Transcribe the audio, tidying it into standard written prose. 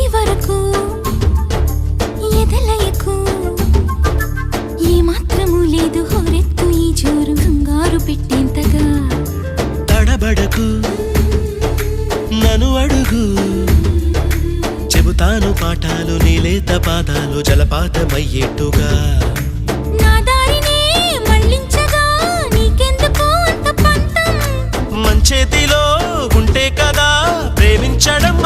ఇది వరకు ఎదలయకు ఏ మాత్రము లేదు హోరెత్తు ఈ జోరు కంగారు పెట్టేంతగా తడబడకు నన్ను అడుగు చెబుతాను పాఠాలు నీలేత పాదాలు జలపాతమయ్యేట్టుగా నా దారినే మళ్ళించగా నీకెందుకు అంత పంతం మంచేతిలో ఉంటే కదా ప్రేమించడం